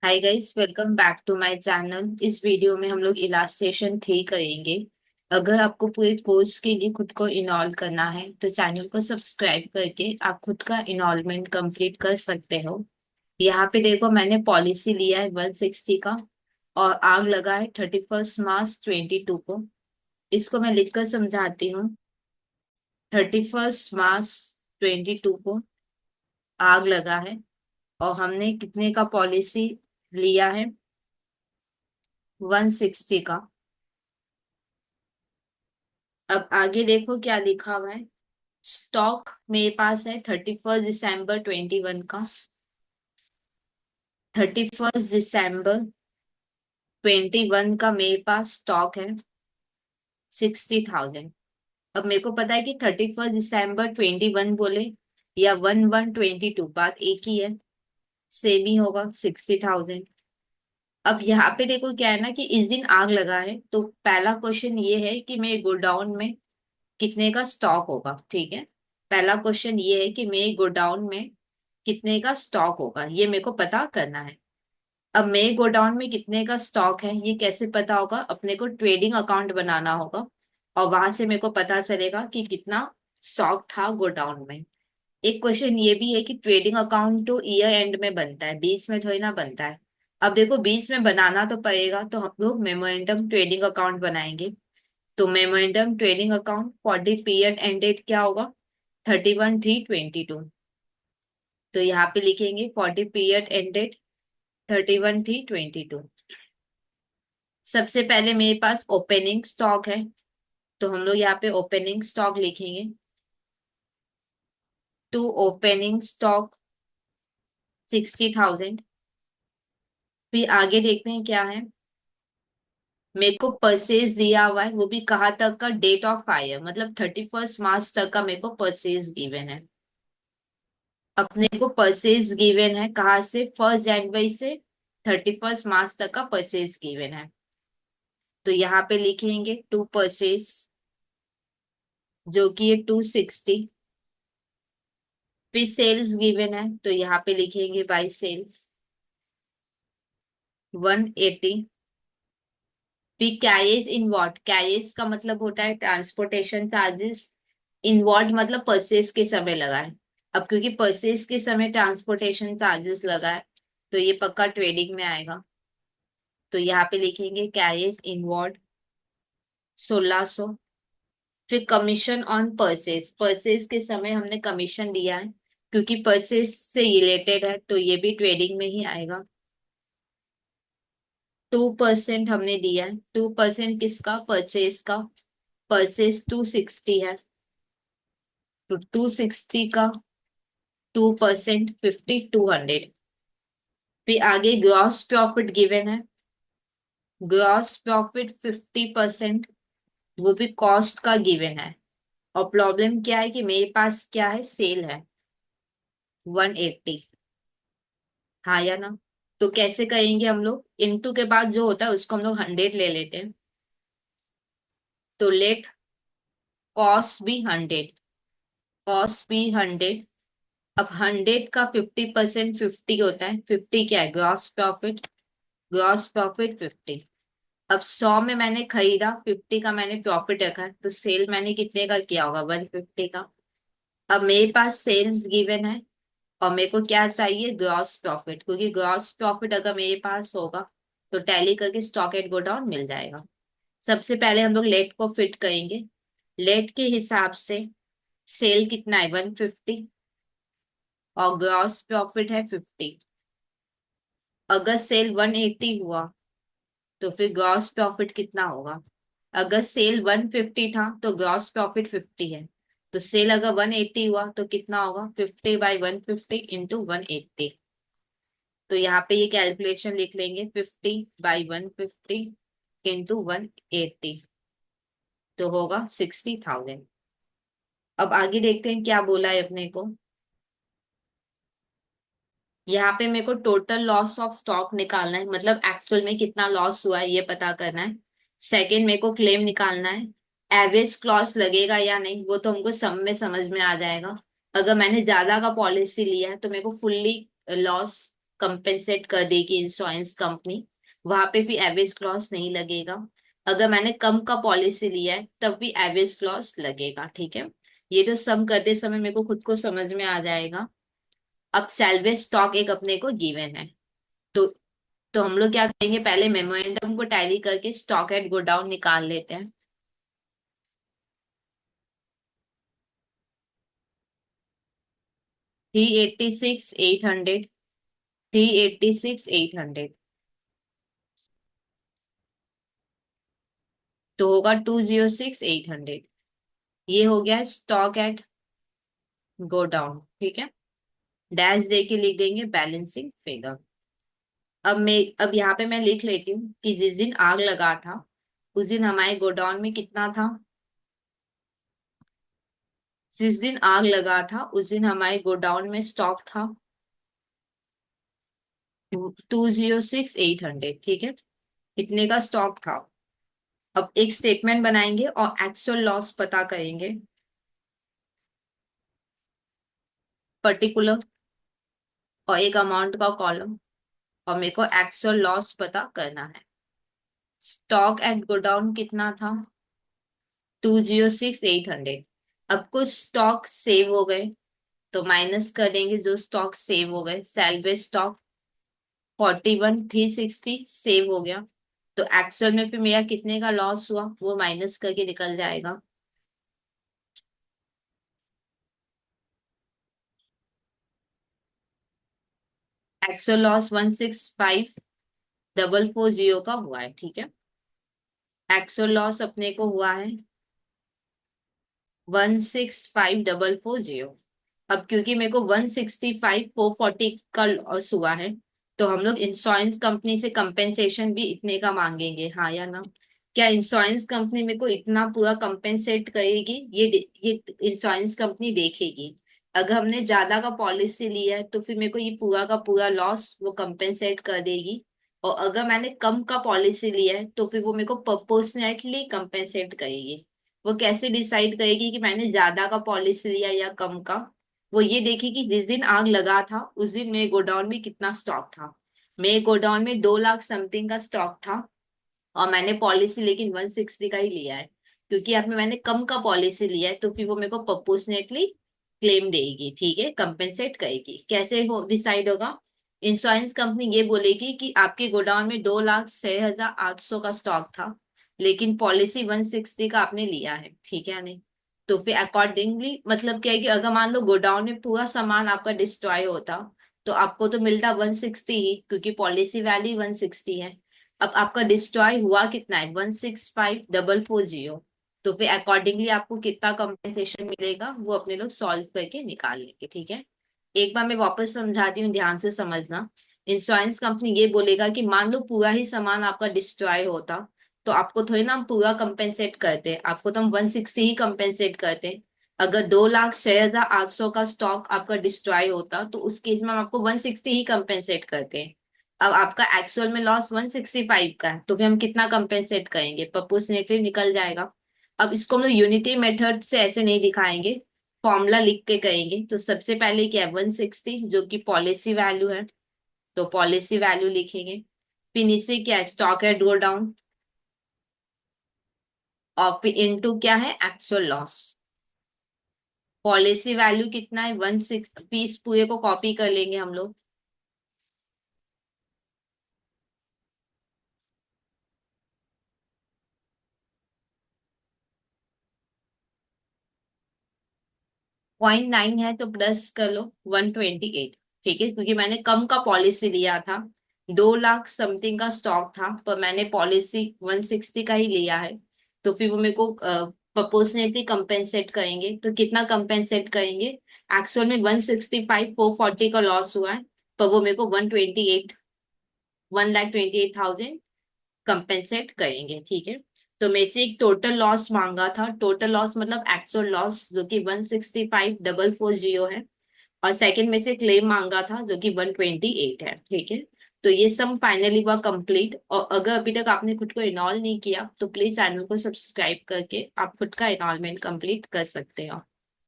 Hi guys, welcome back to my channel. इस video में हम लोग इलास्ट्रेशन 3 करेंगे। अगर आपको पूरे कोर्स के लिए खुद को इनरोल करना है तो चैनल को सब्सक्राइब करके आप खुद का इनरोलमेंट कंप्लीट कर सकते हो। यहाँ पे देखो, मैंने पॉलिसी लिया है 160 का और आग लगा है 31 मार्च 22 को। इसको मैं लिखकर समझाती हूँ। 31 मार्च 22 को आग लगा है और हमने कितने का पॉलिसी लिया है? 160 का। अब आगे देखो क्या लिखा हुआ है। स्टॉक मेरे पास है 31 दिसंबर 21 का। 31 दिसंबर 21 का मेरे पास स्टॉक है 60,000। अब मेरे को पता है कि 31 दिसंबर 21 बोले या 1/1/22 बात एक ही है, सेम ही होगा 60,000। अब यहाँ पे देखो क्या है ना कि इस दिन आग लगा है, तो पहला क्वेश्चन ये है कि मेरे गोडाउन में कितने का स्टॉक होगा। ठीक है, पहला क्वेश्चन ये है कि मेरे गोडाउन में कितने का स्टॉक होगा, ये मेरे को पता करना है। अब मेरे गोडाउन में कितने का स्टॉक है ये कैसे पता होगा? अपने को ट्रेडिंग अकाउंट बनाना होगा और वहां से मेरे को पता चलेगा कि कितना स्टॉक था गोडाउन में। एक क्वेश्चन ये भी है कि ट्रेडिंग अकाउंट तो ईयर एंड में बनता है, बीच में थोड़ी ना बनता है। अब देखो, बीच में बनाना तो पड़ेगा, तो हम लोग मेमोरेंडम ट्रेडिंग अकाउंट बनाएंगे। तो memorandum trading account for the period ended क्या होगा? 31/3/22। तो यहाँ पे लिखेंगे फॉर द पीरियड एंडेड 31/3/22। सबसे पहले मेरे पास ओपनिंग स्टॉक है, तो हम लोग यहाँ पे ओपनिंग स्टॉक लिखेंगे। To opening stock 60,000। फिर आगे देखते हैं क्या है। मेरे को परचेज दिया हुआ है, वो भी कहाँ तक का? डेट ऑफ फायर मतलब 31 मार्च तक का मेरे को परचेज गिवन है। अपने को परचेज गिवन है कहाँ से? 1 जनवरी से 31 मार्च तक का परचेज गिवन है। तो यहाँ पे लिखेंगे टू परचेज, जो कि है 260। फिर सेल्स गिवन है, तो यहाँ पे लिखेंगे बाई सेल्स 180। फिर कैरेज इन वॉट, कैरेज का मतलब होता है ट्रांसपोर्टेशन चार्जेस। इन वॉट मतलब परचेज के समय लगा है। अब क्योंकि परचेज के समय ट्रांसपोर्टेशन चार्जेस लगा है, तो ये पक्का ट्रेडिंग में आएगा। तो यहाँ पे लिखेंगे कैरेज इन वॉट 1600। फिर कमीशन ऑन परचेज, परचेज के समय हमने कमीशन दिया है, क्योंकि परचेज से रिलेटेड है तो ये भी ट्रेडिंग में ही आएगा। 2% हमने दिया है। 2% किसका? परचेज का। परचेज 260 है, तो 260 का 2% 5,200। फिर आगे ग्रॉस प्रॉफिट गिवन है। ग्रॉस प्रॉफिट 50%, वो भी कॉस्ट का गिवन है। और प्रॉब्लम क्या है कि मेरे पास क्या है? सेल है 180। हाँ या ना? तो कैसे करेंगे हम लोग? इनटू के बाद जो होता है उसको हम लोग 100 ले लेते हैं। तो लेट कॉस्ट भी 100, कॉस्ट भी 100। अब 100 का 50% 50 होता है। 50 क्या है? Gross profit. Gross profit 50। अब 100 में मैंने खरीदा, 50 का मैंने प्रॉफिट रखा है, तो सेल मैंने कितने का किया होगा? 150 का। अब मेरे पास सेल्स गिवन है और मेरे को क्या चाहिए? ग्रॉस प्रॉफिट, क्योंकि ग्रॉस प्रॉफिट अगर मेरे पास होगा तो टैली करके स्टॉक एट गो डाउन मिल जाएगा। सबसे पहले हम लोग लेट को फिट करेंगे। लेट के हिसाब से सेल कितना है? 150 और ग्रॉस प्रॉफिट है 50। अगर सेल 180 हुआ तो फिर ग्रॉस प्रॉफिट कितना होगा? अगर सेल 150 था तो ग्रॉस प्रॉफिट 50 है, तो सेल अगर 180 हुआ तो कितना होगा? 50/150 इंटू 180। तो यहाँ पे ये कैलकुलेशन लिख लेंगे, 50/150 इंटू 180, तो होगा 60,000। अब आगे देखते हैं क्या बोला है अपने को। यहाँ पे मेरे को टोटल लॉस ऑफ स्टॉक निकालना है, मतलब एक्चुअल में कितना लॉस हुआ है ये पता करना है। सेकंड, मेरे को क्लेम निकालना है। एवरेज क्लॉस लगेगा या नहीं वो तो हमको सब में समझ में आ जाएगा। अगर मैंने ज्यादा का पॉलिसी लिया है तो मेरे को फुल्ली लॉस कंपेंसेट कर देगी इंश्योरेंस कंपनी, वहां पे फिर एवरेज क्लॉज नहीं लगेगा। अगर मैंने कम का पॉलिसी लिया है तब भी एवरेज क्लॉज लगेगा, ठीक है। ये तो सम करते समय मेरे को खुद को समझ में आ जाएगा। अब सैल्वेज स्टॉक एक अपने को गिवन है, तो हम लोग क्या करेंगे, पहले मेमोरेंडम को टैली करके स्टॉक एट गो डाउन निकाल लेते हैं। 386,800, 386,800 तो होगा 206,800। ये हो गया स्टॉक एट गो डाउन, ठीक है। डैश दे के लिख देंगे बैलेंसिंग फिगर। अब यहाँ पे मैं लिख लेती हूँ कि जिस दिन आग लगा था उस दिन हमारे गोडाउन में कितना था। जिस दिन आग लगा था उस दिन हमारे गोडाउन में स्टॉक था 206,800, ठीक है। इतने का स्टॉक था। अब एक स्टेटमेंट बनाएंगे और एक्चुअल लॉस पता करेंगे, पर्टिकुलर और एक अमाउंट का कॉलम, और मेरे को एक्चुअल लॉस पता करना है। स्टॉक एट गोडाउन कितना था, 206,800। अब कुछ स्टॉक सेव हो गए तो माइनस कर देंगे जो स्टॉक सेव हो गए। सैलवेज स्टॉक 41,360 सेव हो गया, तो एक्चुअल में फिर मेरा कितने का लॉस हुआ वो माइनस करके निकल जाएगा। एक्चुअल लॉस 165,440 का हुआ है, ठीक है। एक्चुअल लॉस अपने को हुआ है 165,440। अब क्योंकि मेरे को 165,440 का लॉस हुआ है, तो हम लोग इंश्योरेंस कंपनी से कंपेंसेशन भी इतने का मांगेंगे, हाँ या ना। क्या इंश्योरेंस कंपनी मेरे को इतना पूरा कंपेंसेट करेगी, ये इंश्योरेंस कंपनी देखेगी। अगर हमने ज्यादा का पॉलिसी लिया है तो फिर मेरे को ये पूरा का पूरा लॉस वो कंपेंसेट कर देगी। और अगर मैंने कम का पॉलिसी लिया है तो फिर वो मेरे को प्रोपोर्शनेटली कंपेंसेट करेगी। वो कैसे डिसाइड करेगी कि मैंने ज्यादा का पॉलिसी लिया या कम का, वो ये देखेगी जिस दिन आग लगा था उस दिन मेरे गोडाउन में कितना स्टॉक था। मेरे गोडाउन में 2 लाख समथिंग का स्टॉक था, और मैंने पॉलिसी लेकिन 160 का ही लिया है। क्योंकि अब मैंने कम का पॉलिसी लिया है तो फिर वो मेरे को प्रोपोर्शनेटली क्लेम देगी, ठीक है, कंपेंसेट करेगी। कैसे हो डिसाइड होगा, इंश्योरेंस कंपनी ये बोलेगी कि आपके गोडाउन में 2,06,800 का स्टॉक था, लेकिन पॉलिसी 160 का आपने लिया है, ठीक है या नहीं। तो फिर अकॉर्डिंगली मतलब क्या है कि अगर मान लो गोडाउन में पूरा सामान आपका डिस्ट्रॉय होता तो आपको तो मिलता 160 ही, क्योंकि पॉलिसी वैल्यू 160 है। अब आपका डिस्ट्रॉय हुआ कितना है, 165,440। तो फिर अकॉर्डिंगली आपको कितना कंपेंसेशन मिलेगा वो अपने लोग सॉल्व करके निकाल लेंगे, ठीक है। एक बार मैं वापस समझाती हूँ, ध्यान से समझना। इंश्योरेंस कंपनी ये बोलेगा कि मान लो पूरा ही सामान आपका डिस्ट्रॉय होता, तो आपको थोड़ी ना हम पूरा कंपेंसेट करते हैं, आपको तो हम 160 ही कंपेंसेट करते हैं। अगर 2,06,800 का स्टॉक आपका डिस्ट्रॉय होता तो उस केस में हम आपको 160 ही कंपेंसेट करते हैं। अब आपका एक्चुअल में लॉस 165 का है, तो फिर हम कितना कंपेंसेट करेंगे, प्रोपोर्शनेटली निकल जाएगा। अब इसको हम लोग यूनिटी मेथड से ऐसे नहीं दिखाएंगे, फॉर्मूला लिख के करेंगे। तो सबसे पहले क्या है, 160 जो कि पॉलिसी वैल्यू है, तो पॉलिसी वैल्यू लिखेंगे। फिर नीचे क्या है, स्टॉक एट गो डाउन, और फिर इनटू क्या है, एक्चुअल लॉस। पॉलिसी वैल्यू कितना है, 160, पीस पूरे को कॉपी कर लेंगे हम लोग। 0.9 है तो प्लस कर लो 128, ठीक है, क्योंकि मैंने कम का पॉलिसी लिया था। 2 लाख समथिंग का स्टॉक था पर मैंने पॉलिसी 160 का ही लिया है, तो फिर वो मेरे को प्रोपोर्शनेटली कंपेंसेट करेंगे। तो कितना कंपेंसेट करेंगे, एक्चुअल में 165,440 का लॉस हुआ है, पर वो मेरे को 128,000 कंपेंसेट करेंगे, ठीक है। तो मेरे से एक टोटल लॉस मांगा था, टोटल लॉस मतलब एक्चुअल लॉस जो कि 165,440 है, और सेकंड में से क्लेम मांगा था जो कि 128 है, ठीक है। तो ये सम फाइनली हुआ कंप्लीट। और अगर अभी तक आपने खुद को इनॉल नहीं किया तो प्लीज चैनल को सब्सक्राइब करके आप खुद का इनॉलमेंट कंप्लीट कर सकते हो।